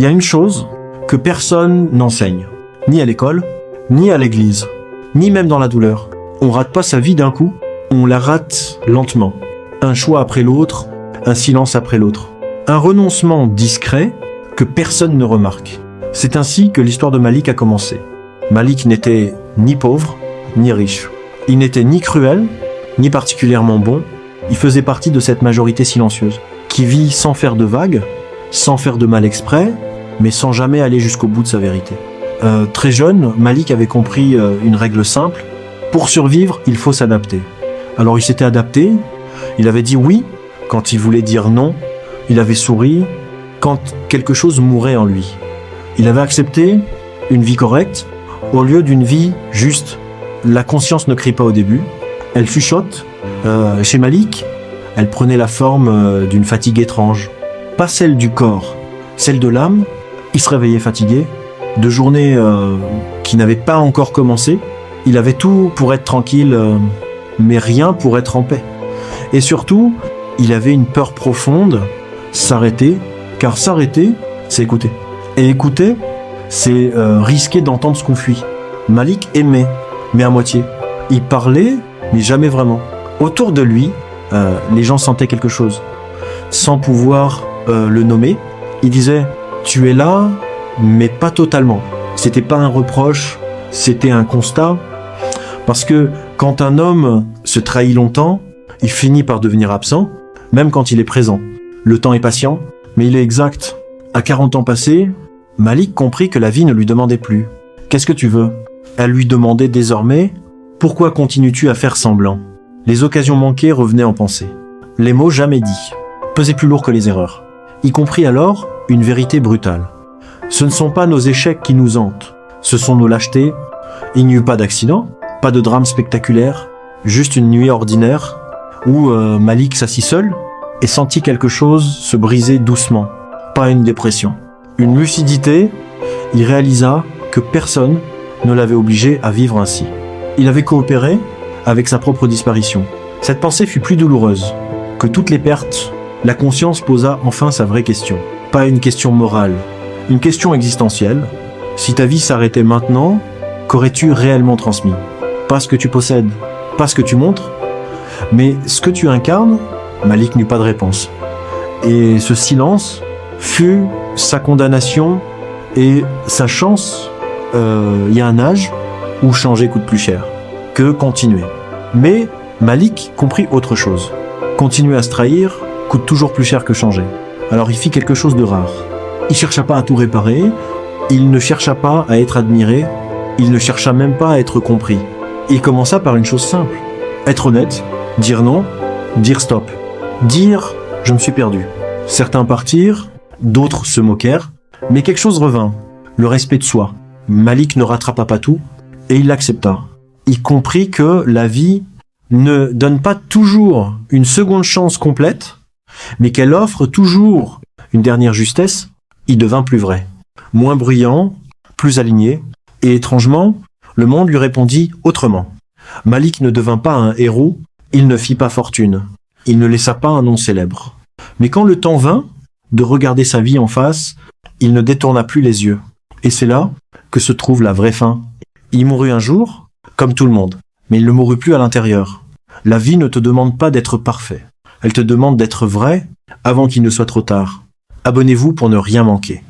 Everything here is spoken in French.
Il y a une chose que personne n'enseigne, ni à l'école, ni à l'église, ni même dans la douleur. On rate pas sa vie d'un coup, on la rate lentement. Un choix après l'autre, un silence après l'autre. Un renoncement discret que personne ne remarque. C'est ainsi que l'histoire de Malik a commencé. Malik n'était ni pauvre, ni riche. Il n'était ni cruel, ni particulièrement bon. Il faisait partie de cette majorité silencieuse, qui vit sans faire de vagues, sans faire de mal exprès, mais sans jamais aller jusqu'au bout de sa vérité. Très jeune, Malik avait compris une règle simple. Pour survivre, il faut s'adapter. Alors il s'était adapté, il avait dit oui quand il voulait dire non, il avait souri quand quelque chose mourait en lui. Il avait accepté une vie correcte au lieu d'une vie juste. La conscience ne crie pas au début, elle chuchote. Chez Malik, elle prenait la forme d'une fatigue étrange. Pas celle du corps, celle de l'âme. Il se réveillait fatigué, de journées qui n'avaient pas encore commencé. Il avait tout pour être tranquille, mais rien pour être en paix. Et surtout, il avait une peur profonde, s'arrêter, car s'arrêter, c'est écouter. Et écouter, c'est risquer d'entendre ce qu'on fuit. Malik aimait, mais à moitié. Il parlait, mais jamais vraiment. Autour de lui, les gens sentaient quelque chose. Sans pouvoir le nommer, il disait « Tu es là, mais pas totalement ». C'était pas un reproche, c'était un constat. Parce que quand un homme se trahit longtemps, il finit par devenir absent, même quand il est présent. Le temps est patient, mais il est exact. À 40 ans passés, Malik comprit que la vie ne lui demandait plus. Qu'est-ce que tu veux ? Elle lui demandait désormais « Pourquoi continues-tu à faire semblant ?» Les occasions manquées revenaient en pensée. Les mots jamais dits pesaient plus lourd que les erreurs. Y compris alors une vérité brutale. Ce ne sont pas nos échecs qui nous hantent, ce sont nos lâchetés. Il n'y eut pas d'accident, pas de drame spectaculaire, juste une nuit ordinaire où Malik s'assit seul et sentit quelque chose se briser doucement. Pas une dépression. Une lucidité, il réalisa que personne ne l'avait obligé à vivre ainsi. Il avait coopéré avec sa propre disparition. Cette pensée fut plus douloureuse que toutes les pertes. La conscience posa enfin sa vraie question. Pas une question morale, une question existentielle. Si ta vie s'arrêtait maintenant, qu'aurais-tu réellement transmis ? Pas ce que tu possèdes, pas ce que tu montres, mais ce que tu incarnes. Malik n'eut pas de réponse. Et ce silence fut sa condamnation et sa chance. Il y a un âge où changer coûte plus cher que continuer. Mais Malik comprit autre chose. Continuer à se trahir coûte toujours plus cher que changer. Alors il fit quelque chose de rare. Il chercha pas à tout réparer, il ne chercha pas à être admiré, il ne chercha même pas à être compris. Il commença par une chose simple. Être honnête, dire non, dire stop. Dire « je me suis perdu ». Certains partirent, d'autres se moquèrent, mais quelque chose revint, le respect de soi. Malik ne rattrapa pas tout, et il l'accepta. Il comprit que la vie ne donne pas toujours une seconde chance complète, mais qu'elle offre toujours une dernière justesse. Il devint plus vrai, moins bruyant, plus aligné, et étrangement, le monde lui répondit autrement. Malik ne devint pas un héros, il ne fit pas fortune, il ne laissa pas un nom célèbre. Mais quand le temps vint de regarder sa vie en face, il ne détourna plus les yeux. Et c'est là que se trouve la vraie fin. Il mourut un jour, comme tout le monde, mais il ne mourut plus à l'intérieur. La vie ne te demande pas d'être parfait, elle te demande d'être vrai avant qu'il ne soit trop tard. Abonnez-vous pour ne rien manquer.